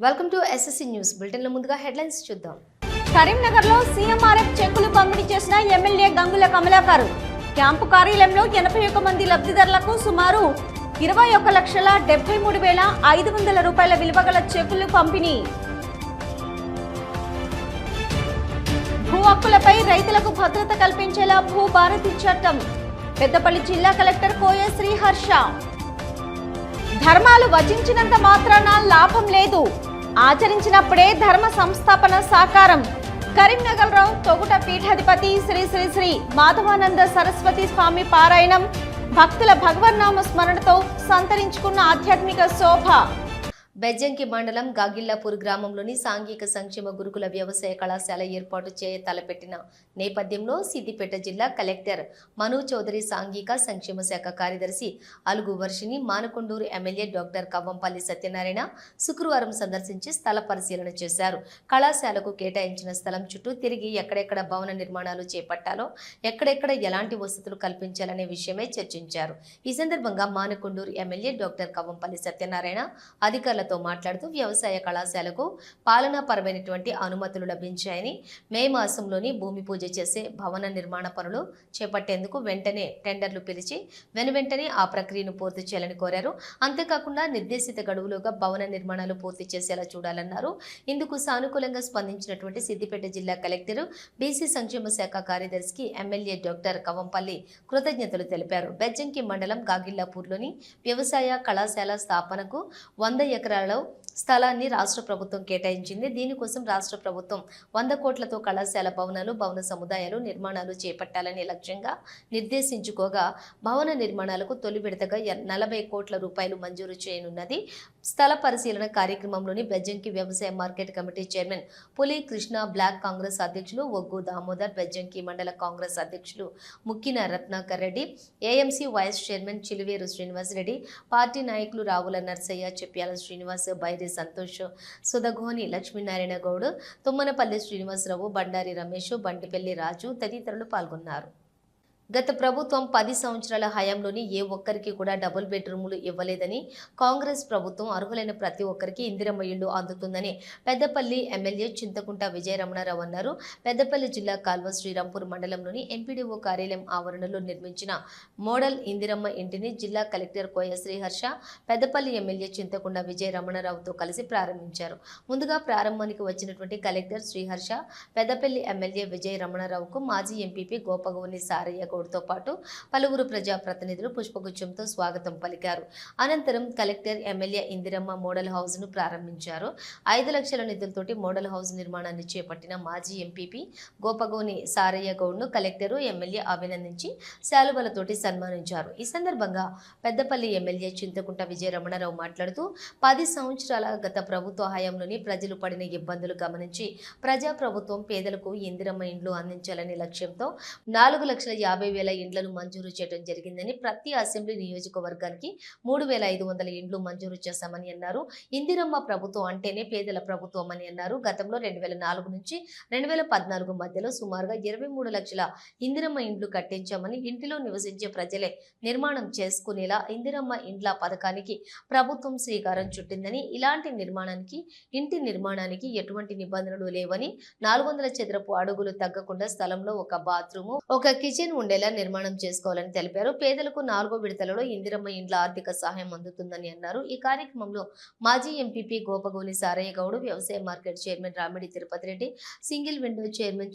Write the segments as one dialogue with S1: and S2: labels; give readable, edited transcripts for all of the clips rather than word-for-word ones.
S1: Welcome to SSC news bulletin లో ముందుగా headlines చూద్దాం.
S2: కరీంనగర్ లో సీఎంఆర్ఎఫ్ చెక్కులు పంపిణీ చేసిన ఎమ్మెల్యే గంగుల కమలాకర్. క్యాంపు కార్యాలయంలో 81 మంది లబ్ధిదారులకు సుమారు 21,73,500 రూపాయల విలువగల చెక్కులు పంపిణీ. భూ హక్కులపై రైతులకు భద్రత కల్పించేలా భూభారతి చట్టం. పెద్దపల్లి జిల్లా కలెక్టర్ కోయ శ్రీహర్ష. ధర్మాలు వచించినంత మాత్రాన లాభం లేదు, ఆచరించినప్పుడే ధర్మ సంస్థాపన సాకారం. కరీంనగర్ రావు తొగుట పీఠాధిపతి శ్రీ శ్రీ శ్రీ మాధవానంద సరస్వతి స్వామి పారాయణం. భక్తుల భగవన్నామ స్మరణతో సంతరించుకున్న ఆధ్యాత్మిక శోభ.
S1: బెజ్జంకి మండలం గాగిల్లాపూర్ గ్రామంలోని సాంఘిక సంక్షేమ గురుకుల వ్యవసాయ కళాశాల ఏర్పాటు చేయ తలపెట్టిన నేపథ్యంలో సిద్దిపేట జిల్లా కలెక్టర్ మను చౌదరి, సాంఘిక సంక్షేమ శాఖ కార్యదర్శి అలుగు వర్షిని, మానకొండూరు ఎమ్మెల్యే డాక్టర్ కవ్వంపల్లి సత్యనారాయణ శుక్రవారం సందర్శించి స్థల పరిశీలన చేశారు. కళాశాలకు కేటాయించిన స్థలం చుట్టూ తిరిగి ఎక్కడెక్కడ భవన నిర్మాణాలు చేపట్టాలో, ఎక్కడెక్కడ ఎలాంటి వసతులు కల్పించాలనే విషయమై చర్చించారు. ఈ సందర్భంగా మానకొండూరు ఎమ్మెల్యే డాక్టర్ కవ్వంపల్లి సత్యనారాయణ అధికారులతో మాట్లాడుతూ వ్యవసాయ కళాశాలకు పాలనాపరమైనటువంటి అనుమతులు లభించాయని, మే మాసంలోని భూమి పూజ చేసే భవన నిర్మాణ పనులు చేపట్టేందుకు వెంటనే టెండర్లు పిలిచి వెనువెంటనే ఆ ప్రక్రియను పూర్తి చేయాలని కోరారు. అంతేకాకుండా నిర్దేశిత గడువులోగా భవన నిర్మాణాలు పూర్తి చేసేలా చూడాలన్నారు. ఇందుకు సానుకూలంగా స్పందించినటువంటి సిద్దిపేట జిల్లా కలెక్టర్, బీసీ సంక్షేమ శాఖ కార్యదర్శికి ఎమ్మెల్యే డాక్టర్ కవ్వంపల్లి కృతజ్ఞతలు తెలిపారు. బెజ్జంకి మండలం గాగిల్లాపూర్లోని వ్యవసాయ కళాశాల స్థాపనకు 100 ఎకరాలలో స్థలాన్ని రాష్ట్ర ప్రభుత్వం కేటాయించింది. దీనికోసం రాష్ట్ర ప్రభుత్వం 100 కోట్లతో కళాశాల భవనాలు, భవన సముదాయాలు నిర్మాణాలు చేపట్టాలని లక్ష్యంగా నిర్దేశించుకోగా, భవన నిర్మాణాలకు తొలి విడతగా 40 కోట్ల రూపాయలు మంజూరు చేయనున్నది. స్థల పరిశీలన కార్యక్రమంలోని బెజ్జంకి వ్యవసాయ మార్కెట్ కమిటీ చైర్మన్ పులి కృష్ణ, బ్లాక్ కాంగ్రెస్ అధ్యక్షులు ఒగ్గు దామోదర్, బెజ్జంకి మండల కాంగ్రెస్ అధ్యక్షులు Mukkina Ratnakar Reddy, AMC vice chairman Chiluveru Srinivas Reddy, party నాయకులు రావుల నర్సయ్య, చెప్ప్యాల శ్రీనివాస్, బైరి సంతోష్, సుధగోని లక్ష్మీనారాయణ గౌడ్, తుమ్మనపల్లి శ్రీనివాసరావు, బండారి రమేష్, బంటిపల్లి రాజు తదితరులు పాల్గొన్నారు. గత ప్రభుత్వం 10 సంవత్సరాల హయాంలోని ఏ ఒక్కరికి కూడా డబుల్ బెడ్రూములు ఇవ్వలేదని, కాంగ్రెస్ ప్రభుత్వం అర్హులైన ప్రతి ఒక్కరికి ఇందిరమ్మ ఇళ్లు అందుతుందని పెద్దపల్లి ఎమ్మెల్యే చింతకుంట విజయరమణారావు అన్నారు. పెద్దపల్లి జిల్లా కాల్వ శ్రీరాంపూర్ మండలంలోని ఎంపీడీఓ కార్యాలయం ఆవరణలో నిర్మించిన మోడల్ ఇందిరమ్మ ఇంటిని జిల్లా కలెక్టర్ కోయ శ్రీహర్ష, పెద్దపల్లి ఎమ్మెల్యే చింతకుంట విజయరమణారావుతో కలిసి ప్రారంభించారు. ముందుగా ప్రారంభానికి వచ్చినటువంటి కలెక్టర్ శ్రీహర్ష, పెద్దపల్లి ఎమ్మెల్యే విజయరమణారావుకు మాజీ ఎంపీపీ గోపగోని సారయ్య తో పాటు పలువురు ప్రజాప్రతినిధులు పుష్పగుచ్చంతో స్వాగతం పలికారు. అనంతరం collector MLA Indiramma model house ను ప్రారంభించారు. 5 లక్షల నిధులతోటి మోడల్ హౌస్ నిర్మాణాన్ని చేపట్టిన మాజీ ఎంపీపీ గోపగోని సారయ్య గౌడ్ ను కలెక్టరు, ఎమ్మెల్యే అభినందించి శాలువలతోటి సన్మానించారు. ఈ సందర్భంగా పెద్దపల్లి ఎమ్మెల్యే చింతకుంట విజయరమణారావు మాట్లాడుతూ 10 సంవత్సరాల గత ప్రభుత్వ హయాంలోని ప్రజలు పడిన ఇబ్బందులు గమనించి ప్రజాప్రభుత్వం పేదలకు ఇందిరమ్మ ఇండ్లు అందించాలనే లక్ష్యంతో 4,50,000 ఇండ్లను మంజూరు చేయడం జరిగిందని, ప్రతి అసెంబ్లీ నియోజకవర్గానికి 3,500 ఇండ్లు మంజూరు చేశామని అన్నారు. ఇందిరమ్మ ప్రభుత్వం అంటేనే పేదల ప్రభుత్వం అని అన్నారు. గతంలో 2004 నుంచి 2014 మధ్యలో సుమారుగా 23 లక్షల ఇందిరమ్మ ఇండ్లు కట్టించామని, ఇంటిలో నివసించే ప్రజలే నిర్మాణం చేసుకునేలా ఇందిరమ్మ ఇండ్ల పథకానికి ప్రభుత్వం శ్రీకారం చుట్టిందని, ఇలాంటి ఇంటి నిర్మాణానికి ఎటువంటి నిబంధనలు లేవని, 400 చదరపు అడుగులు తగ్గకుండా స్థలంలో ఒక బాత్రూము, ఒక కిచెన్ ఉండేలా నిర్మాణం చేసుకోవాలని తెలిపారు. పేదలకు 4వ విడతలలో ఇందిరమ్మ ఇండ్ల ఆర్థిక సహాయం అందుతుందని అన్నారు. ఈ కార్యక్రమంలో మాజీ ఎంపీపీ గోపగోని సారయ్య గౌడ్, వ్యవసాయ market chairman Ramidi Tirupati Reddy, single window chairman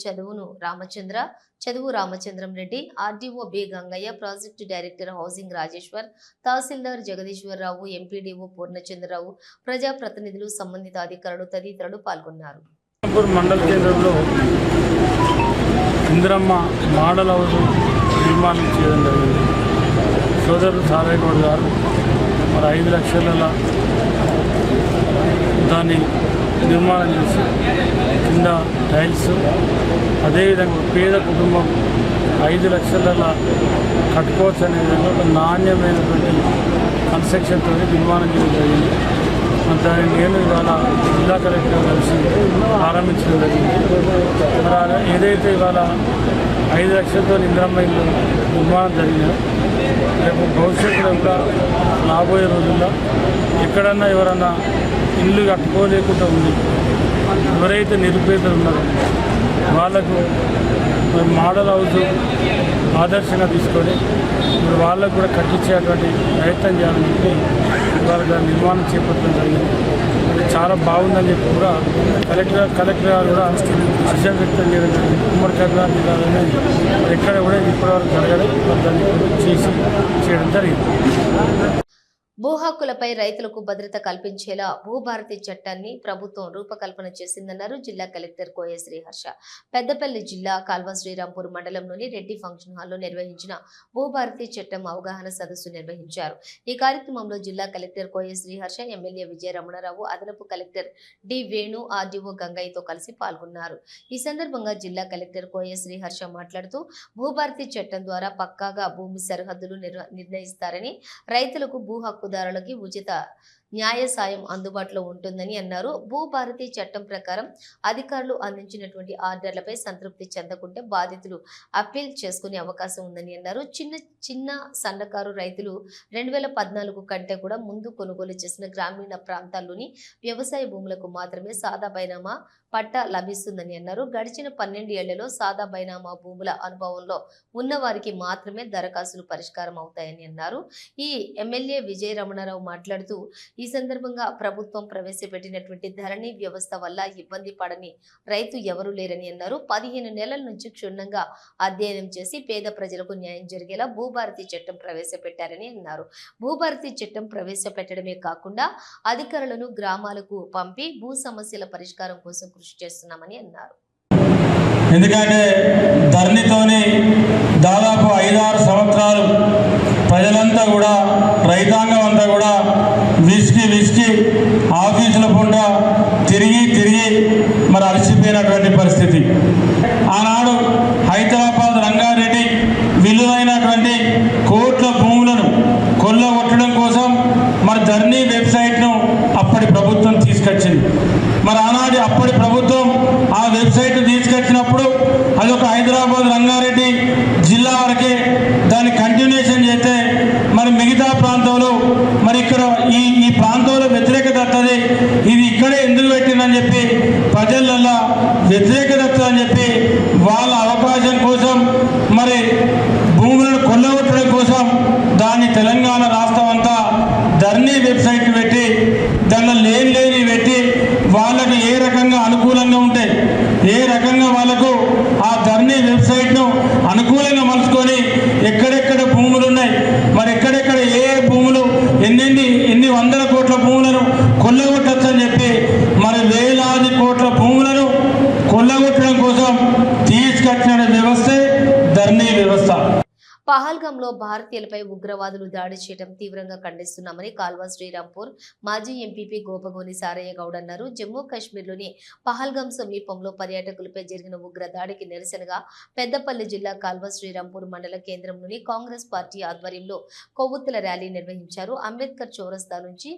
S1: Chaduvu Ramachandram Reddy, RDO B Gangayya, project director housing Rajeshwar, తహసీల్దార్ జగదీశ్వరరావు, ఎంపీడీఓ పూర్ణచంద్రరావు, ప్రజాప్రతినిధులు, సంబంధిత అధికారులు తదితరులు పాల్గొన్నారు.
S3: మండల కేంద్రంలో ఇందిరమ్మ మోడల్ హౌస్ నిర్మాణం చేయడం జరిగింది. సోదరుడు సారయ్య గౌడ్ గారు మరి 5 లక్షల దాన్ని నిర్మాణం చేసి కింద టైల్స్, అదేవిధంగా పేద కుటుంబం 5 లక్షల కట్టుకోవచ్చు అనే విధంగా ఒక నాణ్యమైనటువంటి కన్స్ట్రక్షన్తో నిర్మాణం చేయడం జరిగింది. దాన్ని నేను ఇవాళ జిల్లా కలెక్టర్ కలిసి ప్రారంభించడం జరిగింది. మరి ఏదైతే ఇవాళ 5 లక్షలతో ఇందిరమ్మ ఇల్లు నిర్మాణం జరిగిందో, రేపు భవిష్యత్తులో కూడా రాబోయే రోజుల్లో ఎక్కడన్నా ఎవరన్నా ఇల్లు కట్టుకోలేకుండా ఉంది, ఎవరైతే నిరుపేదలు ఉన్నారో వాళ్ళకు మోడల్ హౌస్ ఆదర్శంగా తీసుకొని ఇప్పుడు వాళ్ళకు కూడా కట్టించేటువంటి ప్రయత్నం చేయాలని చెప్పి వాళ్ళకి నిర్మాణం చేపట్టడం జరిగింది. అది చాలా బాగుందని చెప్పి కూడా కలెక్టర్ గారు కూడా హర్షం వ్యక్తం చేయడం జరిగింది. ఉమ్మడి కరీంనగర్ జిల్లాలోనే ఎక్కడ కూడా ఇప్పటివరకు జరగలేదు, దాన్ని చేయడం జరిగింది.
S1: భూ హక్కులపై రైతులకు భద్రత కల్పించేలా భూభారతి చట్టాన్ని ప్రభుత్వం రూపకల్పన చేసిందన్నారు జిల్లా కలెక్టర్ కోయ శ్రీహర్ష. పెద్దపల్లి జిల్లా కాల్వ శ్రీరాంపూర్ మండలంలోని రెడ్డి ఫంక్షన్ హాల్లో నిర్వహించిన భూభారతి చట్టం అవగాహన సదస్సు నిర్వహించారు. ఈ కార్యక్రమంలో జిల్లా కలెక్టర్ కోయ శ్రీహర్ష, ఎమ్మెల్యే విజయ రమణారావు, అదనపు కలెక్టర్ డి వేణు, ఆర్డీఓ గంగయ్యతో కలిసి పాల్గొన్నారు. ఈ సందర్భంగా జిల్లా కలెక్టర్ కోయ శ్రీహర్ష మాట్లాడుతూ భూభారతి చట్టం ద్వారా పక్కాగా భూమి సరిహద్దులు నిర్ణయిస్తారని, రైతులకు భూ హక్కుదారులకి ఉచిత న్యాయ సాయం అందుబాటులో ఉంటుందని అన్నారు. భూభారతి చట్టం ప్రకారం అధికారులు అందించినటువంటి ఆర్డర్లపై సంతృప్తి చెందకుంటే బాధితులు అప్పీల్ చేసుకునే అవకాశం ఉందని అన్నారు. చిన్న సన్నకారు రైతులు 2014 కంటే కూడా ముందు కొనుగోలు చేసిన గ్రామీణ ప్రాంతాల్లోని వ్యవసాయ భూములకు మాత్రమే సాదా బైనామా పట్టా లభిస్తుందని అన్నారు. గడిచిన 12 ఏళ్లలో సాదా బైనామా భూముల అనుభవంలో ఉన్న వారికి మాత్రమే దరఖాస్తులు పరిష్కారం అవుతాయని అన్నారు. ఈ ఎమ్మెల్యే విజయ రమణారావు మాట్లాడుతూ ఈ సందర్భంగా ప్రభుత్వం ప్రవేశపెట్టినటువంటి ధరణి వ్యవస్థ వల్ల ఇబ్బంది పడని రైతు ఎవరూ లేరని అన్నారు. 15 నెలల నుంచి క్షుణ్ణంగా అధ్యయనం చేసి పేద ప్రజలకు న్యాయం జరిగేలా భూభారతి చట్టం ప్రవేశపెట్టారని అన్నారు. భూభారతి చట్టం ప్రవేశపెట్టడమే కాకుండా అధికారులను గ్రామాలకు పంపి భూ సమస్యల పరిష్కారం కోసం కృషి చేస్తున్నామని అన్నారు.
S4: ఎందుకంటే ధరణితోని దాదాపు 5-6 సంవత్సరాలు ప్రజలంతా కూడా, రైతాంగం అంతా కూడా విసికి ఆఫీసుల పూట తిరిగి మరి అలసిపోయినటువంటి పరిస్థితి. ఆనాడు హైదరాబాద్ రంగారెడ్డి విలువైనటువంటి కోట్ల భూములను కొల్లగొట్టడం కోసం మరి ధరణి వెబ్సైట్ను అప్పటి ప్రభుత్వం తీసుకొచ్చింది. మరి ఆనాడు అప్పటి ప్రభుత్వం ఆ వెబ్సైట్ తీసుకొచ్చినప్పుడు అదొక హైదరాబాద్ రంగారెడ్డి జిల్లా వరకే దాన్ని కంటిన్యూషన్ చేస్తే మరి మిగతా ప్రాంతంలో మరి ఇక్కడ ఈ ప్రాంతంలో వ్యతిరేకత వస్తుంది, ఇది ఇక్కడే ఎందుకు పెట్టిందని చెప్పి ప్రజలల్లో వ్యతిరేకత వస్తుందని చెప్పి వాళ్ళ అవకాశం కోసం మరి భూములను కొల్లగొట్టడం కోసం దాన్ని తెలంగాణ రాష్ట్రం అంతా ధరణి వెబ్సైట్ పెట్టి దానిలో లేని పెట్టి వాళ్ళకి ఏ రకంగా అనుకూలంగా ఉంటే ఏ రకంగా వాళ్ళకు ఆ ధరణి వెబ్సైట్ను అనుకూలంగా మలుచుకొని ఎక్కడెక్కడ భూములు ఉన్నాయి, మరి ఎక్కడెక్కడ ఏ భూములు ఎన్ని వందల కోట్ల భూములను కొల్లగొట్టచ్చు అని చెప్పి మరి వేలాది కోట్ల భూములను కొల్లగొట్టడం కోసం తీసుకొచ్చిన వ్యవస్థే ధరణి వ్యవస్థ.
S1: పహల్గాంలో భారతీయులపై ఉగ్రవాదులు దాడి చేయడం తీవ్రంగా ఖండిస్తున్నామని కాల్వ శ్రీరాంపూర్ మాజీ ఎంపీపీ గోపగోని సారయ్య గౌడ్ అన్నారు. జమ్మూ కాశ్మీర్లోని పహల్గాం సమీపంలో పర్యాటకులపై జరిగిన ఉగ్ర దాడికి నిరసనగా పెద్దపల్లి జిల్లా కాల్వ శ్రీరాంపూర్ మండల కేంద్రంలోని కాంగ్రెస్ పార్టీ ఆధ్వర్యంలో కొవ్వొత్తుల ర్యాలీ నిర్వహించారు. అంబేద్కర్ చౌరస్తా నుంచి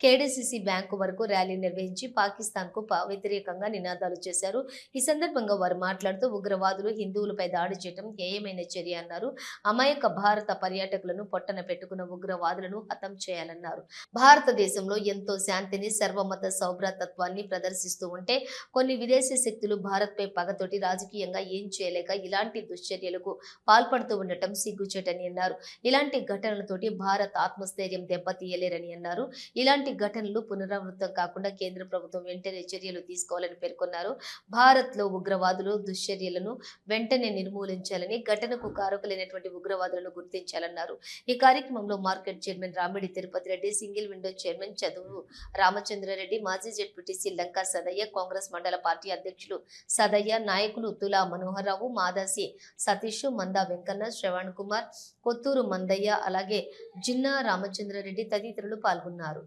S1: కేడీసీసీ బ్యాంకు వరకు ర్యాలీ నిర్వహించి పాకిస్తాన్కు వ్యతిరేకంగా నినాదాలు చేశారు. ఈ సందర్భంగా వారు మాట్లాడుతూ ఉగ్రవాదులు హిందువులపై దాడి చేయడం హేయమైన చర్య అన్నారు. అమాయక భారత పర్యాటకులను పొట్టన పెట్టుకున్న ఉగ్రవాదులను హతం చేయాలన్నారు. భారతదేశంలో ఎంతో శాంతిని, సర్వమత సౌభ్రాతత్వాన్ని ప్రదర్శిస్తూ ఉంటే కొన్ని విదేశీ శక్తులు భారత్పై పగతోటి రాజకీయంగా ఏం చేయలేక ఇలాంటి దుశ్చర్యలకు పాల్పడుతూ ఉండటం సిగ్గుచేటని అన్నారు. ఇలాంటి ఘటనలతోటి భారత్ ఆత్మస్థైర్యం దెబ్బతీయలేరని అన్నారు. ఇలాంటి ఘటనలు పునరావృతం కాకుండా కేంద్ర ప్రభుత్వం వెంటనే చర్యలు తీసుకోవాలని పేర్కొన్నారు. భారత్లో ఉగ్రవాదులు దుశ్చర్యలను వెంటనే నిర్మూలించాలని, ఘటనకు కారకులైనటువంటి ఉగ్రవాదులను గుర్తించాలన్నారు. ఈ కార్యక్రమంలో market chairman Ramidi Tirupati Reddy, single window chairman చదువు రామచంద్రారెడ్డి, మాజీ జెడ్పీటీసీ లంకా సదయ్య, కాంగ్రెస్ మండల పార్టీ అధ్యక్షులు సదయ్య, నాయకులు తులా మనోహర్ రావు, మాదాసి సతీష్, మందా వెంకన్న, శ్రవణ్ కుమార్, కొత్తూరు మందయ్య, అలాగే జిన్నా రామచంద్రారెడ్డి తదితరులు పాల్గొన్నారు.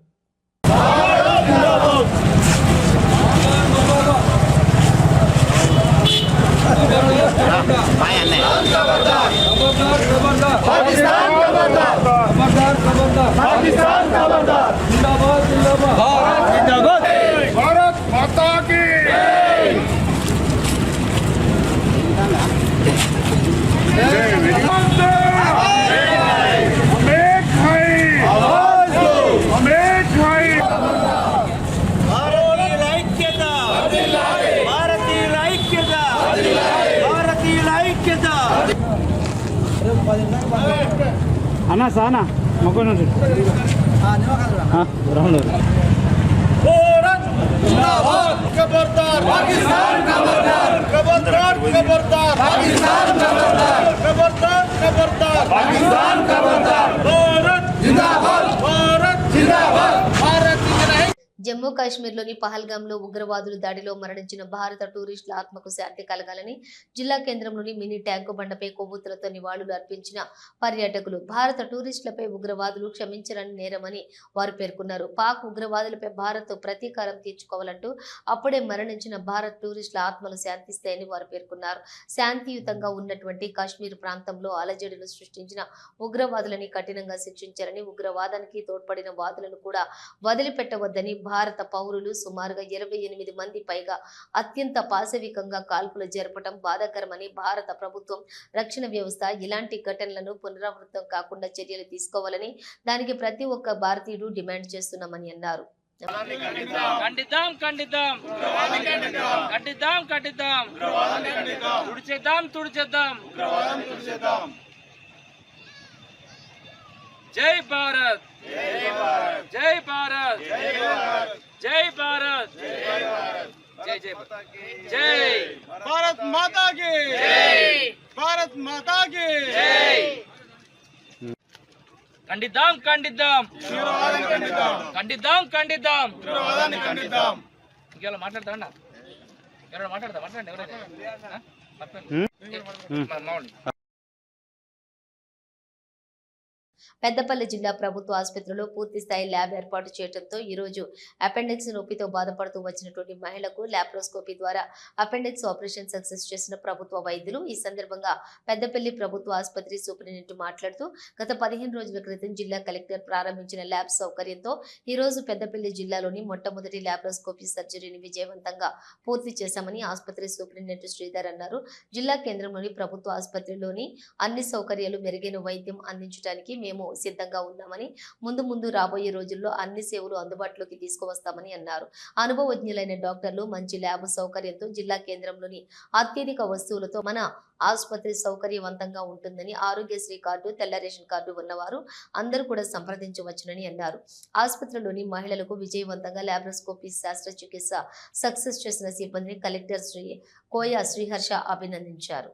S3: అన్నా సానా మొక్క రాములు
S5: खबरदार पाकिस्तान खबरदार खबरदार खबरदार पाकिस्तान खबरदार खबरदार खबरदार पाकिस्तान खबरदार भारत जिंदाबाद भारत जिंदाबाद भारत जिंदाबाद
S1: జమ్మూ కాశ్మీర్లోని పహల్గాంలో ఉగ్రవాదుల దాడిలో మరణించిన భారత టూరిస్టుల ఆత్మకు శాంతి కలగాలని జిల్లా కేంద్రంలోని మినీ ట్యాంకు బండపై కొవ్వొత్తులతో నివాళులు అర్పించిన పర్యాటకులు భారత టూరిస్టులపై ఉగ్రవాదులు క్షమించరని నేరమని వారు పేర్కొన్నారు. పాక్ ఉగ్రవాదులపై భారత్ ప్రతీకారం తీర్చుకోవాలంటూ అప్పుడే మరణించిన భారత్ టూరిస్టుల ఆత్మలు శాంతిస్తాయని వారు పేర్కొన్నారు. శాంతియుతంగా ఉన్నటువంటి కాశ్మీర్ ప్రాంతంలో అలజడులు సృష్టించిన ఉగ్రవాదులని కఠినంగా శిక్షించారని, ఉగ్రవాదానికి తోడ్పడిన వాదులను కూడా వదిలిపెట్టవద్దని భారత పౌరులు సుమారుగా 28 మంది పైగా అత్యంత పాశవికంగా కాల్పులు జరపడం బాధాకరమని, భారత ప్రభుత్వం రక్షణ వ్యవస్థ ఇలాంటి ఘటనలను పునరావృతం కాకుండా చర్యలు తీసుకోవాలని దానికి ప్రతి ఒక్క భారతీయుడు డిమాండ్ చేస్తున్నామని అన్నారు.
S6: ఖండిద్దాం ఖండిద్దాం ఖండిద్దాం ఖండిద్దాం తుడిచేద్దాం తుడిచేద్దాం జై భారత్ జై భారత్ జై భారత్ జై జై జై
S5: भारत माता की जय भारत माता की जय
S6: ఖండిద్దాం ఖండిద్దాం
S5: ఖండిద్దాం
S6: ఖండిద్దాం ఖండిద్దాం
S5: ఉగ్రవాదాన్ని ఖండిద్దాం
S6: ఇంకెలా మాట్లాడతారా ఎవరైనా మాట్లాడండి ఎవరైనా మామూలు
S1: పెద్దపల్లి జిల్లా ప్రభుత్వ ఆసుపత్రిలో పూర్తి స్థాయి ల్యాబ్ ఏర్పాటు చేయడంతో ఈ రోజు అపెండిక్స్ నొప్పితో బాధపడుతూ వచ్చినటువంటి మహిళకు లాప్రోస్కోపీ ద్వారా అపెండిక్స్ ఆపరేషన్ సక్సెస్ చేసిన ప్రభుత్వ వైద్యులు. ఈ సందర్భంగా పెద్దపల్లి ప్రభుత్వ ఆసుపత్రి సూపరింటెండెంట్ మాట్లాడుతూ గత 15 రోజుల క్రితం జిల్లా కలెక్టర్ ప్రారంభించిన ల్యాబ్ సౌకర్యంతో ఈ రోజు పెద్దపల్లి జిల్లాలోని మొట్టమొదటి లాప్రోస్కోపీ సర్జరీని విజయవంతంగా పూర్తి చేశామని ఆసుపత్రి సూపరింటెండెంట్ శ్రీధర్ అన్నారు. జిల్లా కేంద్రంలోని ప్రభుత్వ ఆసుపత్రిలోని అన్ని సౌకర్యాలు మెరుగైన వైద్యం అందించడానికి మేము సిద్ధంగా ఉన్నామని, ముందు రాబోయే రోజుల్లో అన్ని సేవలు అందుబాటులోకి తీసుకువస్తామని అన్నారు. అనుభవజ్ఞులైన డాక్టర్లు, మంచి ల్యాబ్ సౌకర్యంతో జిల్లా కేంద్రంలోని అత్యధిక వస్తువులతో మన ఆసుపత్రి సౌకర్యవంతంగా ఉంటుందని, ఆరోగ్యశ్రీ కార్డు, తెల్ల రేషన్ కార్డు ఉన్నవారు అందరూ కూడా సంప్రదించవచ్చునని అన్నారు. ఆసుపత్రిలోని మహిళలకు విజయవంతంగా లాప్రోస్కోపీ శస్త్రచికిత్స సక్సెస్ చేసిన సిబ్బందిని కలెక్టర్ కోయ శ్రీహర్ష అభినందించారు.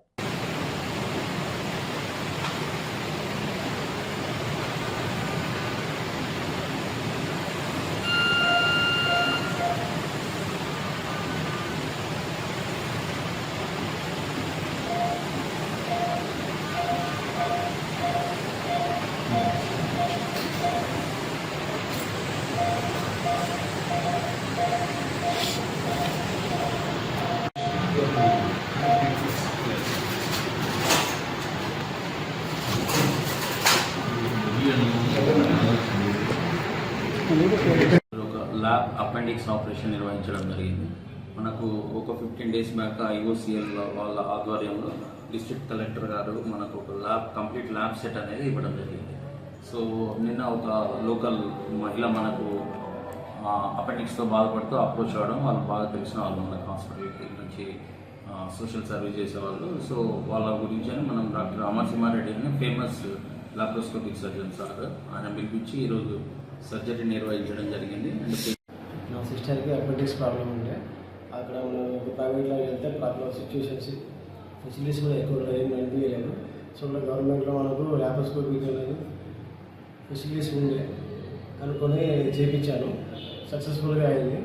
S7: ఒక ల్యాబ్ అపెండిక్స్ ఆపరేషన్ నిర్వహించడం జరిగింది. మనకు ఒక 15 days బ్యాక్ IOCL వాళ్ళ ఆధ్వర్యంలో డిస్ట్రిక్ట్ కలెక్టర్ గారు మనకు ఒక కంప్లీట్ ల్యాబ్ సెట్ అనేది ఇవ్వడం జరిగింది. సో నిన్న ఒక లోకల్ మహిళ మనకు అపెండిక్స్తో బాధపడుతూ అప్రోచ్ అవ్వడం, వాళ్ళు బాగా తెలిసిన వాళ్ళు మనకు హాస్పిటల్కి నుంచి సోషల్ సర్వీస్ చేసేవాళ్ళు. సో వాళ్ళ గురించి అని మనం డాక్టర్ అమర్ సింహారెడ్డి అని ఫేమస్ లాప్రోస్కోపిక్ సర్జన్ సార్ ఆయన పిలిపించి ఈరోజు సర్జరీ నిర్వహించడం జరిగింది.
S8: నా సిస్టర్కి అపెండిక్స్ ప్రాబ్లం ఉండే అక్కడ ప్రైవేట్లో వెళ్తే ప్రాబ్లం సిచ్యువేషన్స్ ఫెసిలిటీస్ కూడా ఎక్కువ ఏం అనిపించలేదు. సో గవర్నమెంట్లో మనకు లాప్రోస్కోపిక్ అనేది ఫెసిలిటీస్ ఉండే అనుకొని చేయించాను, సక్సెస్ఫుల్గా అయింది.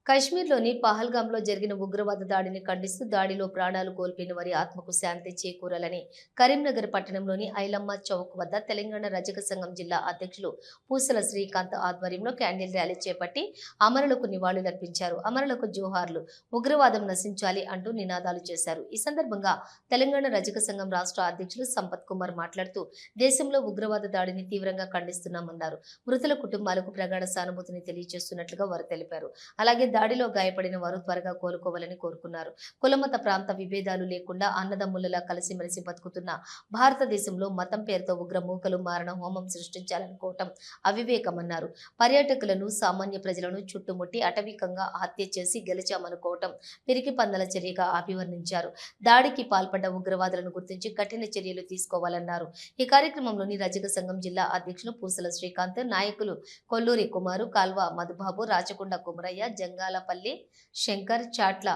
S1: కశ్మీర్లోని పహల్గాంలో జరిగిన ఉగ్రవాద దాడిని ఖండిస్తూ దాడిలో ప్రాణాలు కోల్పోయిన వారి ఆత్మకు శాంతి చేకూరాలని కరీంనగర్ పట్టణంలోని ఐలమ్మ చౌక్ వద్ద తెలంగాణ రజక సంఘం జిల్లా అధ్యక్షులు పూసల శ్రీకాంత్ ఆధ్వర్యంలో క్యాండిల్ ర్యాలీ చేపట్టి అమరులకు నివాళులర్పించారు. అమరులకు జోహార్లు, ఉగ్రవాదం నశించాలి అంటూ నినాదాలు చేశారు. ఈ సందర్భంగా తెలంగాణ రజక సంఘం రాష్ట్ర అధ్యక్షులు సంపత్ కుమార్ మాట్లాడుతూ దేశంలో ఉగ్రవాద దాడిని తీవ్రంగా ఖండిస్తున్నామన్నారు. మృతుల కుటుంబాలకు ప్రగాఢ సానుభూతిని తెలియజేస్తున్నట్లుగా వారు తెలిపారు. అలాగే దాడిలో గాయపడిన వారు త్వరగా కోలుకోవాలని కోరుకున్నారు. కులమత ప్రాంత విభేదాలు లేకుండా అన్నదమ్ములలా కలిసిమెలిసి బతుకుతున్న భారతదేశంలో మతం పేరుతో ఉగ్ర మూకలు మారణ హోమం సృష్టించాలనుకోవటం అవివేకమన్నారు. పర్యాటకులను సామాన్య ప్రజలను చుట్టుముట్టి అటవికంగా హత్య చేసి గెలిచామనుకోవటం పిరికి పందల చర్యగా అభివర్ణించారు. దాడికి పాల్పడ్డ ఉగ్రవాదులను గుర్తించి కఠిన చర్యలు తీసుకోవాలన్నారు. ఈ కార్యక్రమంలోని రజక సంఘం జిల్లా అధ్యక్షులు పూసల శ్రీకాంత్, నాయకులు కొల్లూరి కుమారు, కాల్వ మధుబాబు, రాచకొండ కుమరయ్య, జంగాలపల్లి శంకర్, చాట్ల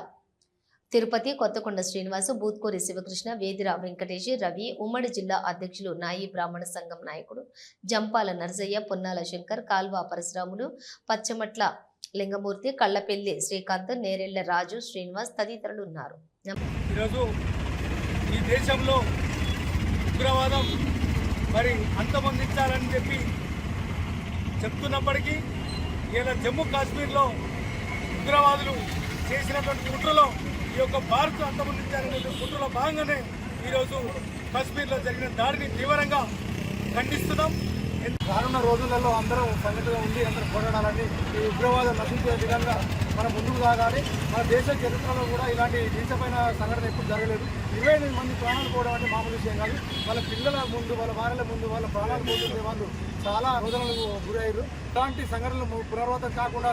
S1: తిరుపతి, కొత్తకొండ శ్రీనివాసు, బూత్కూరి శివకృష్ణ, వేదిర వెంకటేష్, రవి, ఉమ్మడి జిల్లా అధ్యక్షులు నాయి బ్రాహ్మణ సంఘం నాయకుడు జంపాల నరసయ్య, పొన్నాల శంకర్, కాల్వ పరశురాములు, పచ్చమట్ల లింగమూర్తి, కళ్లపెల్లి శ్రీకాంత్, నేరెళ్ల రాజు, శ్రీనివాస్ తదితరులు ఉన్నారు.
S5: ఈరోజు ఈ దేశంలో ఉగ్రవాదం మరి అంతమొందించాలని చెప్పి చెప్తున్నప్పటికీ ఇలా జమ్మూ కాశ్మీర్లో ఉగ్రవాదులు చేసినటువంటి కుట్రలో ఈ యొక్క భారత్ అంతమొందించాలనే కుట్రలో భాగంగానే ఈరోజు కాశ్మీర్లో జరిగిన దాడిని తీవ్రంగా ఖండిస్తున్నాం. రానున్న రోజులలో అందరం సంఘటనగా ఉండి అందరూ పోరాడాలని, ఈ ఉగ్రవాదం నశించే విధంగా మనం ముందుకు సాగాలి. మన దేశ చరిత్రలో కూడా ఇలాంటి నీచమైన సంఘటన ఎప్పుడు జరగలేదు. 28 మంది ప్రాణాలు పోవడం అంటే మామూలు విషయం కాదు. వాళ్ళ పిల్లల ముందు, వాళ్ళ భార్యల ముందు వాళ్ళ ప్రాణాలు పోతుండే వాళ్ళు చాలా రోదనలకు గురయ్యారు. ఇలాంటి సంఘటనలు పునరావృతం కాకుండా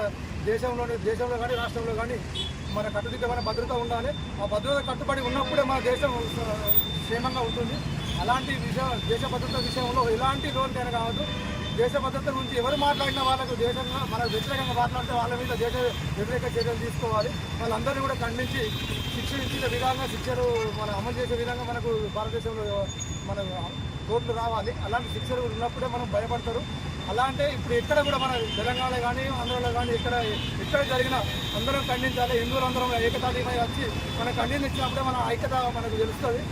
S5: దేశంలో కానీ రాష్ట్రంలో కానీ మన కట్టుదిట్టమైన భద్రత ఉండాలి. ఆ భద్రత కట్టుబడి ఉన్నప్పుడే మన దేశం క్షేమంగా ఉంటుంది. అలాంటి దేశ భద్రత విషయంలో ఎలాంటి లోన్కైనా కావద్దు. దేశ భద్రత గురించి ఎవరు మాట్లాడినా వాళ్ళకు దేశంగా మన వ్యతిరేకంగా మాట్లాడితే వాళ్ళ మీద దేశ వ్యతిరేక చర్యలు తీసుకోవాలి. వాళ్ళందరినీ కూడా ఖండించి శిక్షించిన విధంగా శిక్షలు మనం అమలు చేసే విధంగా మనకు భారతదేశంలో మన కోర్టులు రావాలి. అలాంటి శిక్షలు ఉన్నప్పుడే మనం భయపడతారు. అలా అంటే ఇప్పుడు ఎక్కడ కూడా మన తెలంగాణ కానీ ఆంధ్రలో కానీ ఎక్కడ జరిగినా అందరం ఖండించాలి. హిందువులందరం ఏకతాటిపై వచ్చి మనం ఖండించినప్పుడే మన ఐక్యత మనకు తెలుస్తుంది.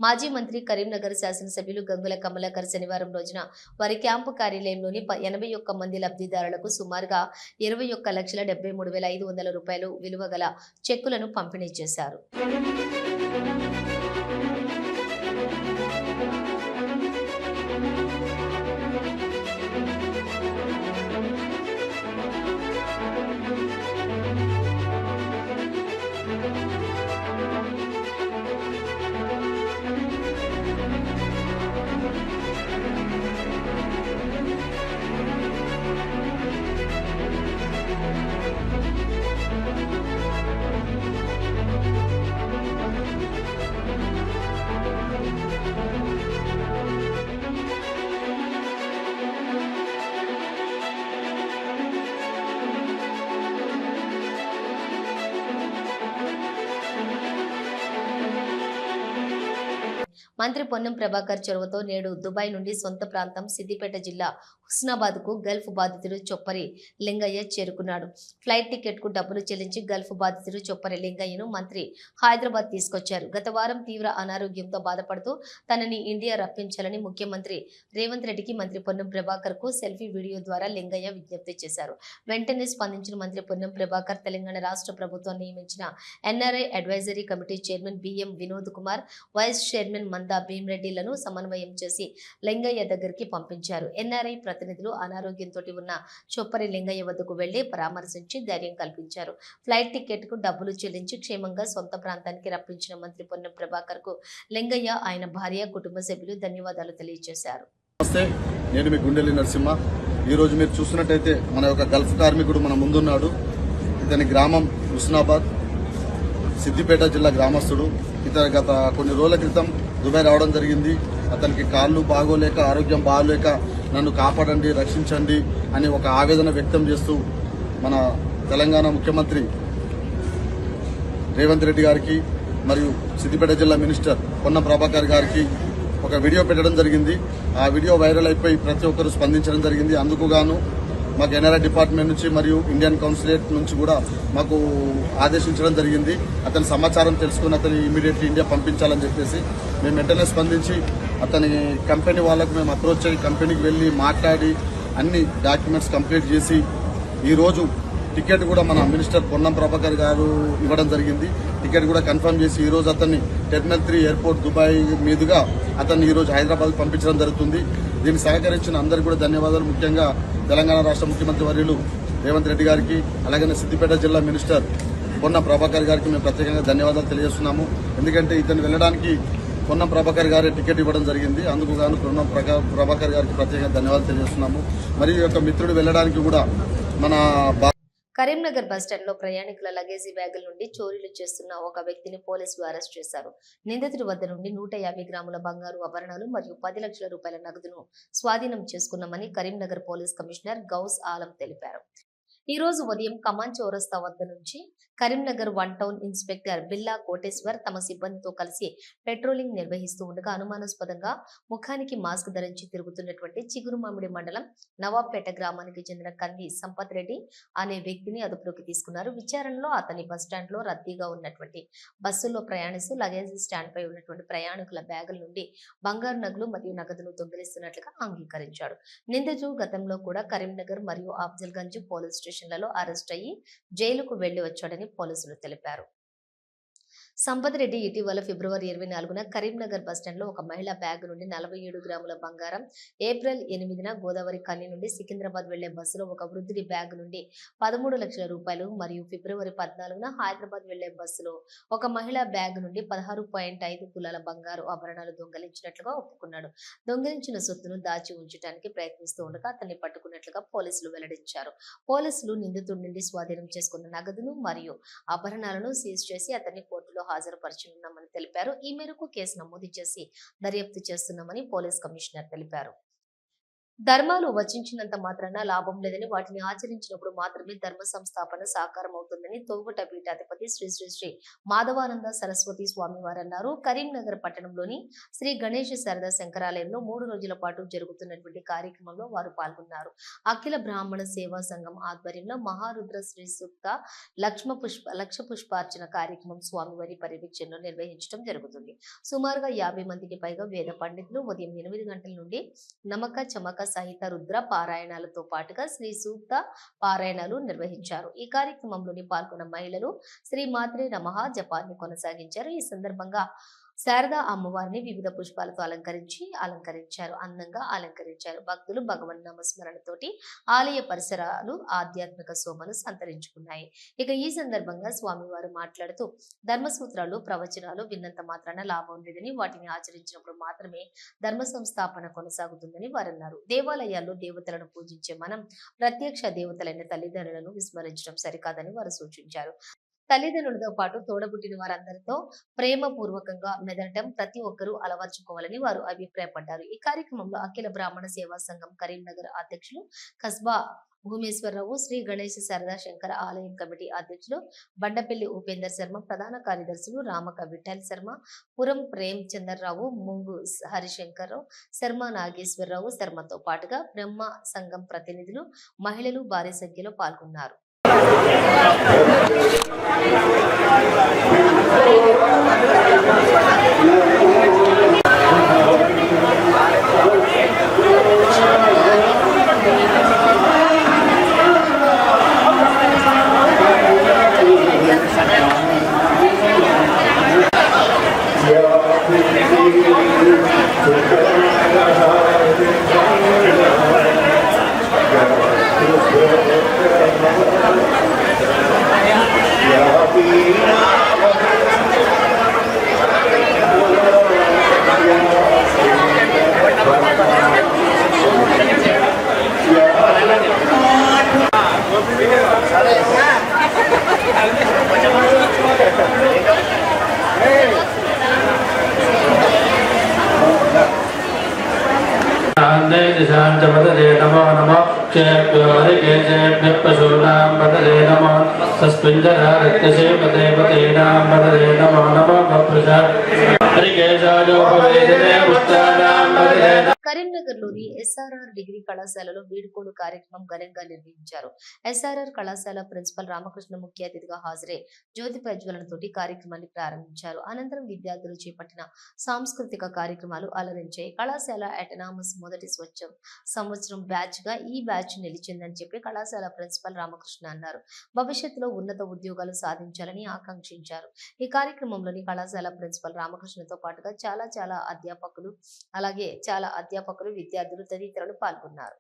S1: మాజీ మంత్రి కరీంనగర్ శాసనసభ్యులు గంగుల కమలాకర్ శనివారం రోజున వారి క్యాంపు కార్యాలయంలోని 81 మంది లబ్ధిదారులకు సుమారుగా 21,73,500 రూపాయలు విలువ గల చెక్కులను పంపిణీ చేశారు. మంత్రి పొన్నం ప్రభాకర్ చొరవతో నేడు దుబాయ్ నుండి సొంత ప్రాంతం సిద్దిపేట జిల్లా హుస్నాబాద్ కు గల్ఫ్ బాధితుడు చొప్పరి లింగయ్య చేరుకున్నాడు. ఫ్లైట్ టికెట్ కు డబ్బులు చెల్లించి గల్ఫ్ బాధితుడు చొప్పరి లింగయ్యను మంత్రి హైదరాబాద్ తీసుకొచ్చారు. గత వారం తీవ్ర అనారోగ్యంతో బాధపడుతూ తనని ఇండియా రప్పించాలని ముఖ్యమంత్రి రేవంత్ రెడ్డికి మంత్రి పొన్నం ప్రభాకర్ కు సెల్ఫీ వీడియో ద్వారా లింగయ్య విజ్ఞప్తి చేశారు. వెంటనే స్పందించిన మంత్రి పొన్నం ప్రభాకర్ తెలంగాణ రాష్ట్ర ప్రభుత్వం నియమించిన NRI advisory committee chairman BM Vinod Kumar, vice chairman Manda భీమరెడ్డిలను సమన్వయం చేసి లింగయ్య దగ్గరికి పంపించారు. ఎన్ఆర్ఐ ప్రతినిధులు అనారోగ్యంతో ఉన్న చొప్పరి లింగయ్య వద్దకు వెళ్లి పరామర్శించి ధైర్యం కల్పించారు. ఫ్లైట్ టికెట్ కు డబ్బులు చెల్లించి క్షేమంగా సొంత ప్రాంతానికి రప్పించిన మంత్రి పొన్నం ప్రభాకర్ కు లింగయ్య, ఆయన భార్య, కుటుంబ సభ్యులు ధన్యవాదాలు తెలియజేశారు.
S9: నమస్తే, నేను మీ గుండెల్లి నరసింహ. ఈరోజు మీరు చూసినట్టయితే మన యొక్క గల్ఫ్ కార్మికుడు మన ముందున్నాడు. ఇతని గ్రామం హుస్నాబాద్, సిద్దిపేట జిల్లా గ్రామస్తుడు. ఇతను గత కొన్ని రోజుల క్రితం దుబాయ్ రావడం జరిగింది. అతనికి కాళ్ళు బాగోలేక, ఆరోగ్యం బాగోలేక నన్ను కాపాడండి, రక్షించండి అని ఒక ఆవేదన వ్యక్తం చేస్తూ మన తెలంగాణ ముఖ్యమంత్రి రేవంత్ రెడ్డి గారికి మరియు సిద్దిపేట జిల్లా మినిస్టర్ పొన్నం ప్రభాకర్ గారికి ఒక వీడియో పెట్టడం జరిగింది. ఆ వీడియో వైరల్ అయిపోయి ప్రతి ఒక్కరు స్పందించడం జరిగింది. అందుకు గాను మాకు ఎన్ఆర్ఐ డిపార్ట్మెంట్ నుంచి మరియు ఇండియన్ కౌన్సిలేట్ నుంచి కూడా మాకు ఆదేశించడం జరిగింది. అతని సమాచారం తెలుసుకుని అతని ఇమీడియట్లీ ఇండియా పంపించాలని చెప్పేసి మేము వెంటనే స్పందించి అతని కంపెనీ వాళ్ళకు మేము అప్రోచ్ అయ్యి కంపెనీకి వెళ్ళి మాట్లాడి అన్ని డాక్యుమెంట్స్ కంప్లీట్ చేసి ఈరోజు టికెట్ కూడా మన మినిస్టర్ పొన్నం ప్రభాకర్ గారు ఇవ్వడం జరిగింది. టికెట్ కూడా కన్ఫర్మ్ చేసి ఈరోజు అతన్ని టెర్మినల్ 3 ఎయిర్పోర్ట్ దుబాయ్ మీదుగా అతన్ని ఈరోజు హైదరాబాద్ పంపించడం జరుగుతుంది. దీన్ని సహకరించిన అందరికీ కూడా ధన్యవాదాలు. ముఖ్యంగా తెలంగాణ రాష్ట్ర ముఖ్యమంత్రి వర్యులు రేవంత్ రెడ్డి గారికి, అలాగే సిద్దిపేట జిల్లా మినిస్టర్ పొన్నం ప్రభాకర్ గారికి మేము ప్రత్యేకంగా ధన్యవాదాలు తెలియజేస్తున్నాము. ఎందుకంటే ఇతను వెళ్ళడానికి పొన్నం ప్రభాకర్ గారే టికెట్ ఇవ్వడం జరిగింది. అందుకు గాను పొన్నం ప్రభాకర్ గారికి ప్రత్యేకంగా ధన్యవాదాలు తెలియజేస్తున్నాము. మరియు ఈ యొక్క మిత్రుడు వెళ్ళడానికి కూడా మన
S1: కరీంనగర్ బస్టాండ్ లో ప్రయాణికుల లగేజీ బ్యాగుల నుండి చోరీలు చేస్తున్న ఒక వ్యక్తిని పోలీసులు అరెస్ట్ చేశారు. నిందితుడి వద్ద నుండి 150 గ్రాముల బంగారు ఆభరణాలు మరియు 10 లక్షల రూపాయల నగదును స్వాధీనం చేసుకున్నామని కరీంనగర్ పోలీస్ కమిషనర్ గౌస్ ఆలం తెలిపారు. ఈ రోజు ఉదయం కమాన్ చౌరస్తా వద్ద నుంచి కరీంనగర్ 1 టౌన్ ఇన్స్పెక్టర్ బిల్లా కోటేశ్వర్ తమ సిబ్బందితో కలిసి పెట్రోలింగ్ నిర్వహిస్తూ ఉండగా అనుమానాస్పదంగా ముఖానికి మాస్క్ ధరించి తిరుగుతున్నటువంటి చిగురుమామిడి మండలం నవాబ్పేట గ్రామానికి చెందిన కంది సంపత్ రెడ్డి అనే వ్యక్తిని అదుపులోకి తీసుకున్నారు. విచారణలో అతని బస్టాండ్ లో రద్దీగా ఉన్నటువంటి బస్సుల్లో ప్రయాణిస్తూ లగేజ్ స్టాండ్ పై ఉన్నటువంటి ప్రయాణికుల బ్యాగుల నుండి బంగారు నగలు మరియు నగదును దొంగిలిస్తున్నట్లుగా అంగీకరించాడు. నిందితుడు గతంలో కూడా కరీంనగర్ మరియు అఫ్జల్గంజ్ పోలీస్ స్టేషన్లలో అరెస్ట్ అయ్యి జైలుకు వెళ్లి వచ్చాడని పోలీసులు తెలిపారు. సంపత్ రెడ్డి ఇటీవల ఫిబ్రవరి 24న కరీంనగర్ బస్టాండ్ లో ఒక మహిళా బ్యాగ్ నుండి 47 గ్రాముల బంగారం, ఏప్రిల్ 8న గోదావరి కని నుండి సికింద్రాబాద్ వెళ్లే బస్సులో ఒక వృద్ధుడి బ్యాగ్ నుండి 13 లక్షల రూపాయలు మరియు ఫిబ్రవరి 14న హైదరాబాద్ వెళ్లే బస్సులో ఒక మహిళా బ్యాగ్ నుండి 16.5 తులాల బంగారు ఆభరణాలు దొంగిలించినట్లుగా ఒప్పుకున్నాడు. దొంగిలించిన సొత్తును దాచి ఉంచడానికి ప్రయత్నిస్తూ ఉండగా అతన్ని పట్టుకున్నట్లుగా పోలీసులు వెల్లడించారు. పోలీసులు నిందితుడి నుండి స్వాధీనం చేసుకున్న నగదును మరియు ఆభరణాలను సీజ్ చేసి అతన్ని కోర్టులో హాజరుపరచనున్నామని తెలిపారు. ఈ మేరకు కేసు నమోదు చేసి దర్యాప్తు చేస్తున్నామని పోలీస్ కమిషనర్ తెలిపారు. ధర్మాలు వచించినంత మాత్రాన లాభం లేదని, వాటిని ఆచరించినప్పుడు మాత్రమే ధర్మ సంస్థాపన సాకారం అవుతుందని తోగుట పీఠాధిపతి శ్రీ శ్రీ శ్రీ మాధవానంద సరస్వతి స్వామి వారు అన్నారు. కరీంనగర్ పట్టణంలోని శ్రీ గణేష్ శారదా శంకరాలయంలో 3 రోజుల పాటు జరుగుతున్నటువంటి కార్యక్రమంలో వారు పాల్గొన్నారు. అఖిల బ్రాహ్మణ సేవా సంఘం ఆధ్వర్యంలో మహారుద్ర శ్రీ సూక్త లక్ష పుష్పార్చన కార్యక్రమం స్వామివారి పర్యవేక్షణలో నిర్వహించడం జరుగుతుంది. సుమారుగా 50 మందికి పైగా వేద పండితులు ఉదయం 8 గంటల నుండి నమక చమక సహిత రుద్ర పారాయణాలతో పాటుగా శ్రీ సూక్త పారాయణాలు నిర్వహించారు. ఈ కార్యక్రమంలోని పాల్గొన్న మహిళలు శ్రీ మాత్రే నమః జపాన్ని కొనసాగించారు. ఈ సందర్భంగా శారదా అమ్మవారిని వివిధ పుష్పాలతో అందంగా అలంకరించారు. భక్తులు భగవన్ నామస్మరణతోటి ఆలయ పరిసరాలు ఆధ్యాత్మిక శోభను సంతరించుకున్నాయి. ఇక ఈ సందర్భంగా స్వామివారు మాట్లాడుతూ ధర్మసూత్రాలు ప్రవచనాలు విన్నంత మాత్రాన లాభం లేదని, వాటిని ఆచరించినప్పుడు మాత్రమే ధర్మ సంస్థాపన కొనసాగుతుందని వారన్నారు. దేవాలయాల్లో దేవతలను పూజించే మనం ప్రత్యక్ష దేవతలైన తల్లిదండ్రులను విస్మరించడం సరికాదని వారు సూచించారు. తల్లిదండ్రులతో పాటు తోడబుట్టిన వారందరితో ప్రేమపూర్వకంగా మెదలటం ప్రతి ఒక్కరూ అలవర్చుకోవాలని వారు అభిప్రాయపడ్డారు. ఈ కార్యక్రమంలో అఖిల బ్రాహ్మణ సేవా సంఘం కరీంనగర్ అధ్యక్షులు కస్బా భూమేశ్వరరావు, శ్రీ గణేష్ శారదా శంకర ఆలయం కమిటీ అధ్యక్షులు బండపల్లి ఉపేందర్ శర్మ, ప్రధాన కార్యదర్శులు రామక విఠల్ శర్మ, పురం ప్రేమ్ చంద్రరావు, ముంగు హరిశంకర్ శర్మ, నాగేశ్వరరావు శర్మతో పాటుగా బ్రహ్మ సంఘం ప్రతినిధులు, మహిళలు భారీ సంఖ్యలో పాల్గొన్నారు.
S7: नमो नमः क्षेभ्यो हरिकेशेभ्यः पशूनां पतये नमो सस्मिञ्जरारक्तसेपतेपतीनां पतये नमो नमः बप्रजा हरिकेशायोपवेदने पुष्टानां पतये।
S1: కరీంనగర్లోని ఎస్ఆర్ఆర్ డిగ్రీ కళాశాలలో వీడ్కోలు కార్యక్రమం ఘనంగా నిర్వహించారు. ఎస్ఆర్ఆర్ కళాశాల ప్రిన్సిపల్ రామకృష్ణ ముఖ్య అతిథిగా హాజరై జ్యోతి ప్రజ్వలనతోటి కార్యక్రమాన్ని ప్రారంభించారు. అనంతరం విద్యార్థులు చేపట్టిన సాంస్కృతిక కార్యక్రమాలు అలరించాయి. కళాశాల అటానమస్ మొదటి సంవత్సరం బ్యాచ్ గా ఈ బ్యాచ్ నిలిచిందని చెప్పి కళాశాల ప్రిన్సిపల్ రామకృష్ణ అన్నారు. భవిష్యత్తులో ఉన్నత ఉద్యోగాలు సాధించాలని ఆకాంక్షించారు. ఈ కార్యక్రమంలోని కళాశాల ప్రిన్సిపల్ రామకృష్ణతో పాటుగా చాలా అధ్యాపకులు విద్యార్థులు తదితరులు పాల్గొన్నారు.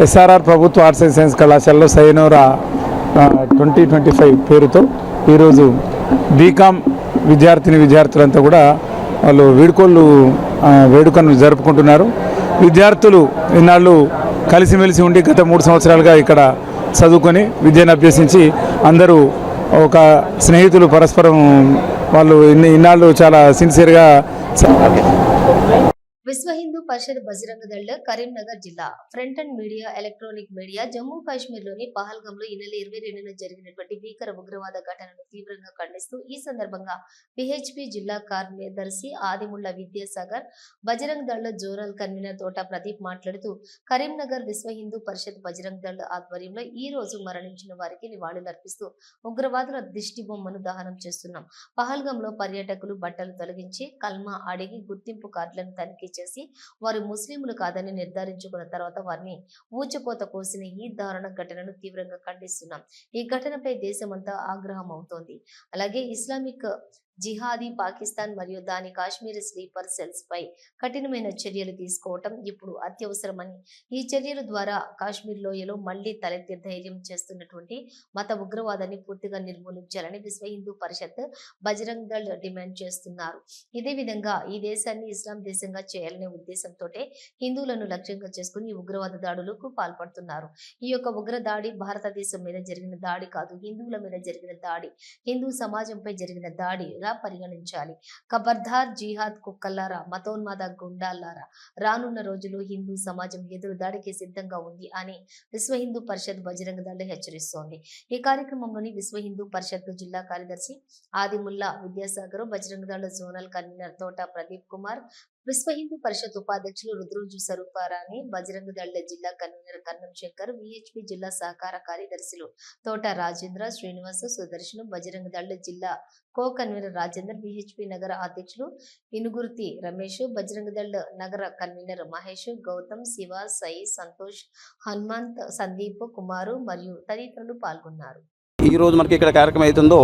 S3: ఎస్ఆర్ఆర్ ప్రభుత్వ ఆర్ట్స్ అండ్ సైన్స్ కళాశాలలో సైనోరా 2025 పేరుతో ఈరోజు బీకామ్ విద్యార్థులంతా కూడా వాళ్ళు వేడుకను జరుపుకుంటున్నారు. విద్యార్థులు ఇన్నాళ్ళు కలిసిమెలిసి ఉండి గత 3 సంవత్సరాలుగా ఇక్కడ చదువుకొని విద్యను అభ్యసించి అందరూ ఒక స్నేహితులు పరస్పరం వాళ్ళు ఇన్నాళ్ళు చాలా సిన్సియర్గా.
S1: విశ్వ హిందూ పరిషత్ బజరంగ దళ్ కరీంనగర్ జిల్లా front and media electronic media Jammu కాశ్మీర్లోని పహల్గాంలో ఈ నెల 22న జరిగినటువంటి భీకర ఉగ్రవాద ఘటనను తీవ్రంగా ఖండిస్తూ ఈ సందర్భంగా పిహెచ్పి జిల్లా కార్యదర్శి ఆదిముళ్ల విద్యాసాగర్, బజరంగ దళ్ జోనల్ కన్వీనర్ తోట ప్రదీప్ మాట్లాడుతూ కరీంనగర్ విశ్వ హిందూ పరిషత్ బజరంగ దళ్ ఆధ్వర్యంలో ఈ రోజు మరణించిన వారికి నివాళులర్పిస్తూ ఉగ్రవాదుల దిష్టి బొమ్మను దహనం చేస్తున్నాం. పహల్గాంలో పర్యాటకులు బట్టలు తొలగించి కల్మా అడిగి గుర్తింపు కార్డులను తనిఖీ చేసి వారు ముస్లింలు కాదని నిర్ధారించుకున్న తర్వాత వారిని ఊచకోత కోసిన ఈ దారుణ ఘటనను తీవ్రంగా ఖండిస్తున్నాం. ఈ ఘటనపై దేశమంతా ఆగ్రహం అవుతోంది. అలాగే ఇస్లామిక్ జిహాదీ పాకిస్తాన్ మరియు దాని కాశ్మీర్ స్లీపర్ సెల్స్ పై కఠినమైన చర్యలు తీసుకోవటం ఇప్పుడు అత్యవసరమని, ఈ చర్యల ద్వారా కాశ్మీర్ లోయలో మళ్లీ తలెత్తే ధైర్యం చేస్తున్నటువంటి మత ఉగ్రవాదాన్ని పూర్తిగా నిర్మూలించాలని విశ్వ హిందూ పరిషత్ బజరంగ్ దళ్ డిమాండ్ చేస్తున్నారు. ఇదే విధంగా ఈ దేశాన్ని ఇస్లాం దేశంగా చేయాలనే ఉద్దేశంతో హిందువులను లక్ష్యంగా చేసుకుని ఉగ్రవాద దాడులకు పాల్పడుతున్నారు. ఈ యొక్క ఉగ్ర దాడి భారతదేశం మీద జరిగిన దాడి కాదు, హిందువుల మీద జరిగిన దాడి, హిందూ సమాజంపై జరిగిన దాడి పరిగణించాలి. ఖబర్దార్ జిహాద్ కుక్కల్లారా, మతోన్మాద గుండాల్లారా, రానున్న రోజులు హిందూ సమాజం ఎదురు దాడికి సిద్ధంగా ఉంది అని విశ్వ హిందూ పరిషత్ బజరంగ దళ్ హెచ్చరిస్తోంది. ఈ కార్యక్రమంలోని విశ్వ హిందూ పరిషత్ జిల్లా కార్యదర్శి ఆదిముల్లా విద్యాసాగర్, బజరంగ దళ్ జోనల్ కన్వీనర్ తోట ప్రదీప్ కుమార్, విశ్వ హిందూ పరిషత్ ఉపాధ్యక్షులు రుద్రోజు స్వరూపారాణి, బజరంగ దళ్ జిల్లా కన్వీనర్ కన్నం శంకర్, విహెచ్పి జిల్లా సహకార కార్యదర్శులు తోట రాజేంద్ర, శ్రీనివాస్, సుదర్శన్, బజరంగ దళ్ జిల్లా కో కన్వీనర్ రాజేందర్, విహెచ్పి నగర అధ్యక్షులు ఇనుగుర్తి రమేష్, బజరంగ దళ్ నగర కన్వీనర్ మహేష్, గౌతమ్, శివ, సాయి, సంతోష్, హనుమంత్, సందీప్, కుమారు మరియు తదితరులు పాల్గొన్నారు.
S10: ఈ రోజు మనకి ఇక్కడ కార్యక్రమం అవుతుందో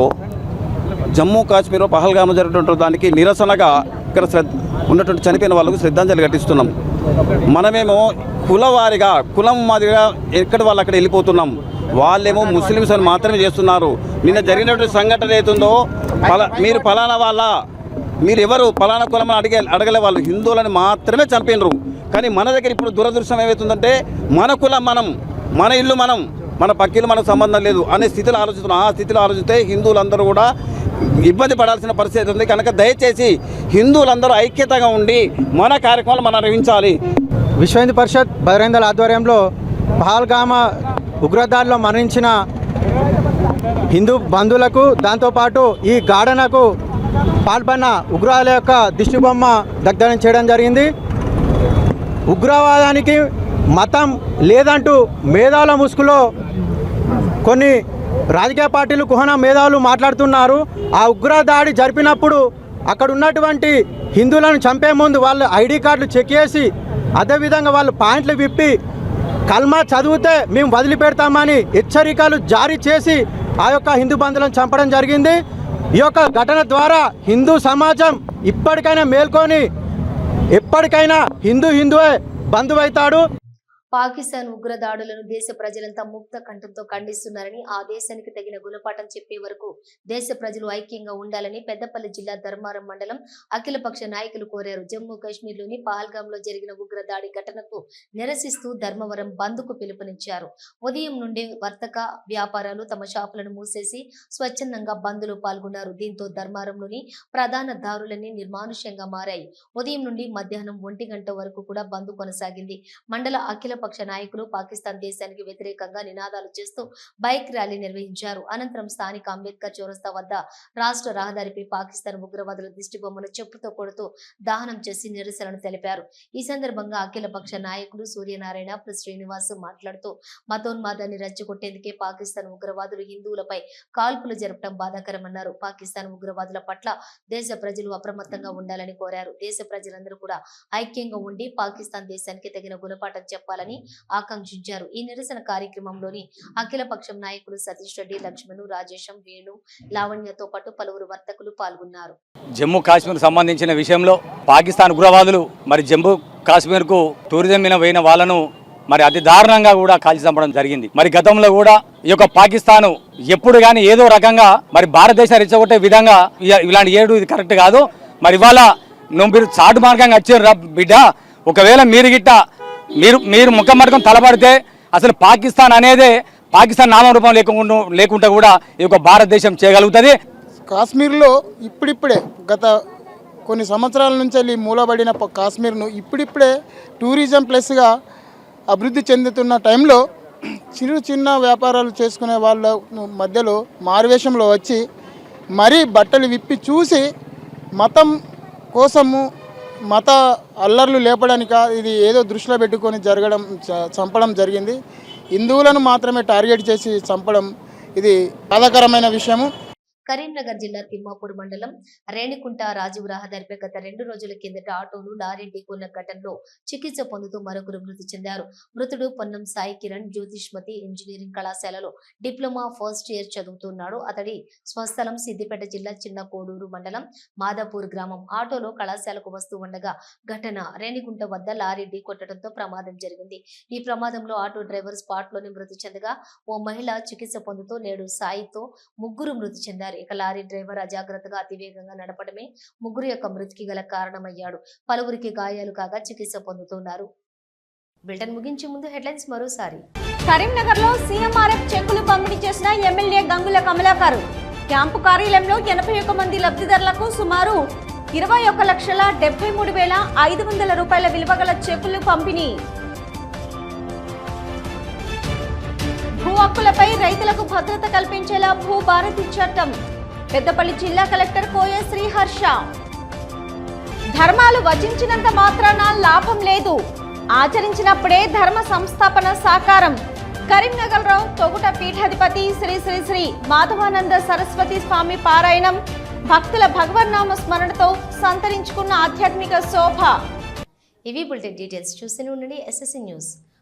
S10: జమ్మూ కాశ్మీర్లో పహల్గామ్లో జరిగినటువంటి దానికి నిరసనగా ఇక్కడ ఉన్నటువంటి చనిపోయిన వాళ్ళకు శ్రద్ధాంజలి ఘటిస్తున్నాం. మనమేమో కులవారిగా కులం మాదిరిగా ఎక్కడ వాళ్ళు అక్కడ వెళ్ళిపోతున్నాం. వాళ్ళేమో ముస్లిమ్స్ అని మాత్రమే చేస్తున్నారు. నిన్న జరిగినటువంటి సంఘటన ఏతుందో మీరు ఫలానా వాళ్ళ, మీరు ఎవరు ఫలానా కులం అడగలే, వాళ్ళు హిందువులని మాత్రమే చంపినరు. కానీ మన దగ్గర ఇప్పుడు దురదృష్టం ఏమవుతుందంటే మన కులం మనం, మన ఇల్లు మనం, మన పక్కిల్లు మనకు సంబంధం లేదు అనే స్థితిలో ఆలోచిస్తున్నాం. ఆ స్థితిలో ఆలోచిస్తే హిందువులందరూ కూడా ఇబ్బంది పడాల్సిన పరిస్థితి ఉంది. కనుక దయచేసి హిందువులందరూ ఐక్యతగా ఉండి మన కార్యక్రమాలు మనం నిర్వహించాలి.
S11: విశ్వ హిందూ పరిషత్ బజరంగ దళ్ ఆధ్వర్యంలో పహల్గామ్ ఉగ్రదాడిలో మరణించిన హిందూ బంధువులకు, దాంతోపాటు ఈ గాఢనకు పాల్పడిన ఉగ్రవాదుల యొక్క దిష్టిబొమ్మ దగ్ధనం చేయడం జరిగింది. ఉగ్రవాదానికి మతం లేదంటూ మేధావుల ముసుగులో కొన్ని రాజకీయ పార్టీలు కుహన మేధావులు మాట్లాడుతున్నారు. ఆ ఉగ్రదాడి జరిపినప్పుడు అక్కడ ఉన్నటువంటి హిందువులను చంపే ముందు వాళ్ళ ఐడి కార్డులు చెక్ చేసి, అదేవిధంగా వాళ్ళు పాయింట్లు విప్పి కల్మా చదివితే మేము వదిలిపెడతామని హెచ్చరికలు జారీ చేసి ఆ యొక్క హిందూ బంధువులను చంపడం జరిగింది. ఈ యొక్క ఘటన ద్వారా హిందూ సమాజం ఇప్పటికైనా మేల్కొని ఎప్పటికైనా హిందువే బంధువైతాడు.
S1: పాకిస్తాన్ ఉగ్రదాడులను దేశ ప్రజలంతా ముక్త కంఠంతో ఖండిస్తున్నారని, ఆ దేశానికి తగిన గుణపాఠం చెప్పే వరకు దేశ ప్రజలు ఐక్యంగా ఉండాలని పెద్దపల్లి జిల్లా ధర్మారం మండలం అఖిలపక్ష నాయకులు కోరారు. జమ్మూ కాశ్మీర్లోని పహల్గాంలో జరిగిన ఉగ్రదాడి ఘటనకు నిరసిస్తూ ధర్మవరం బంద్కు పిలుపునిచ్చారు. ఉదయం నుండి వర్తక వ్యాపారాలు తమ షాపులను మూసేసి స్వచ్ఛందంగా బంద్లో పాల్గొన్నారు. దీంతో ధర్మారంలోని ప్రధాన దారులన్నీ నిర్మానుష్యంగా మారాయి. ఉదయం నుండి మధ్యాహ్నం 1 గంట వరకు కూడా బంద్ కొనసాగింది. మండల అఖిల పక్ష నాయకులు పాకిస్తాన్ దేశానికి వ్యతిరేకంగా నినాదాలు చేస్తూ బైక్ ర్యాలీ నిర్వహించారు. అనంతరం స్థానిక అంబేద్కర్ చౌరస్తా వద్ద రాష్ట్ర రహదారిపై పాకిస్తాన్ ఉగ్రవాదుల దిష్టిబొమ్మను చెప్పుతో కొడుతూ దహనం చేసి నిరసనలు తెలిపారు. ఈ సందర్భంగా అఖిల పక్ష నాయకులు సూర్యనారాయణ ప్లస్ శ్రీనివాస్ మాట్లాడుతూ మతోన్మాదాన్ని రెచ్చగొట్టేందుకే పాకిస్తాన్ ఉగ్రవాదులు హిందువులపై కాల్పులు జరపడం బాధాకరమన్నారు. పాకిస్తాన్ ఉగ్రవాదుల పట్ల దేశ ప్రజలు అప్రమత్తంగా ఉండాలని కోరారు. దేశ ప్రజలందరూ కూడా ఐక్యంగా ఉండి పాకిస్తాన్ దేశానికి తగిన గుణపాఠం చెప్పాలని ఆకాంక్షించారు. ఈ నిరసన కార్యక్రమంలోని అఖిల పక్షం నాయకులు సతీష్ రెడ్డి, లక్ష్మణు, రాజేశం, వేణు, లావణ్యతో పాటు పలువురు వర్తకులు పాల్గొన్నారు.
S12: జమ్మూ కాశ్మీర్ సంబంధించిన విషయంలో పాకిస్తాన్ ఉగ్రవాదులు మరి జమ్మూ కాశ్మీర్కు టూరిజం మీద పోయిన వాళ్ళను మరి అతి దారుణంగా కూడా కాల్చి చంపడం జరిగింది. మరి గతంలో కూడా ఈ యొక్క పాకిస్తాన్ ఎప్పుడు కానీ ఏదో రకంగా మరి భారతదేశాన్ని రెచ్చగొట్టే విధంగా ఇలాంటి ఏడు ఇది కరెక్ట్ కాదు. మరి ఇవాళ మీరు చాటు మార్గంగా వచ్చారు బిడ్డ, ఒకవేళ మీరు గిట్ట మీరు ముఖం పట్టుకొని తలపడితే అసలు పాకిస్తాన్ అనేదే పాకిస్తాన్ నామరూపం లేకుండా కూడా ఈ యొక్క భారతదేశం చేయగలుగుతుంది.
S13: కాశ్మీర్లో ఇప్పుడిప్పుడే గత కొన్ని సంవత్సరాల నుంచి వెళ్ళి మూలబడిన కాశ్మీర్ను ఇప్పుడిప్పుడే టూరిజం ప్లేస్గా అభివృద్ధి చెందుతున్న టైంలో చిన్న వ్యాపారాలు చేసుకునే వాళ్ళ మధ్యలో మారువేషంలో వచ్చి మరీ బట్టలు విప్పి చూసి మతం కోసము మత అల్లర్లు లేపడానిక ఇది ఏదో దృష్టిలో పెట్టుకొని చంపడం జరిగింది. హిందువులను మాత్రమే టార్గెట్ చేసి చంపడం ఇది బాధాకరమైన విషయము.
S1: కరీంనగర్ జిల్లా తిమ్మాపూర్ మండలం రేణికుంట రాజీవ్ రహదారిపై గత 2 రోజుల కిందట ఆటోను లారీ ఢీకొన్న ఘటనలో చికిత్స పొందుతూ మరొకరు మృతి చెందారు. మృతుడు పొన్నం సాయి కిరణ్ జ్యోతిష్మతి ఇంజనీరింగ్ కళాశాలలో డిప్లొమా ఫస్ట్ ఇయర్ చదువుతున్నాడు. అతడి స్వస్థలం సిద్దిపేట జిల్లా చిన్న కోడూరు మండలం మాదాపూర్ గ్రామం. ఆటోలో కళాశాలకు వస్తూ ఉండగా ఘటన రేణికుంట వద్ద లారీ ఢీకొట్టడంతో ప్రమాదం జరిగింది. ఈ ప్రమాదంలో ఆటో డ్రైవర్ స్పాట్లోనే మృతి చెందగా ఓ మహిళ చికిత్స పొందుతూ నేడు సాయితో ముగ్గురు మృతి చెందారు. ఇక లారీ డ్రైవర్ అజాగ్రత్తగా అతివేగంగా నడపడమే ముగ్గురు యొక్క మృతికి గల కారణమయ్యాడు. పలువురికి గాయాలు కాగా చికిత్స పొందుతున్నారు. బులెటిన్ ముగించే ముందు హెడ్లైన్స్ మరోసారి.
S2: కరీంనగర్ లో సీఎంఆర్ఎఫ్ చెక్కులు పంపిణీ చేసిన ఎమ్మెల్యే గంగుల కమలాకర్. క్యాంపు కార్యాలయంలో 81 మంది లబ్ధిదారులకు సుమారు 21,73,500 రూపాయల విలువగల చెక్కులు పంపిణీ. భూ హక్కులపై రైతులకు భద్రత కల్పించేలా భూభారతి చట్టం. పెద్దపల్లి జిల్లా కలెక్టర్ కోయ శ్రీహర్ష. ధర్మాలు వచించినంత మాత్రాన లాభం లేదు, ఆచరించినప్పుడే ధర్మ సంస్థాపన సాకారం. కరీంనగర్ రావు తొగుట పీఠాధిపతి శ్రీ శ్రీ శ్రీ మాధవానంద సరస్వతి స్వామి పారాయణం. భక్తుల భగవన్నామ స్మరణతో సంతరించుకున్న ఆధ్యాత్మిక శోభ.
S1: ఇవి బులెటిన్ డీటెయిల్స్. చూస్తూనే ఉండండి SSC న్యూస్.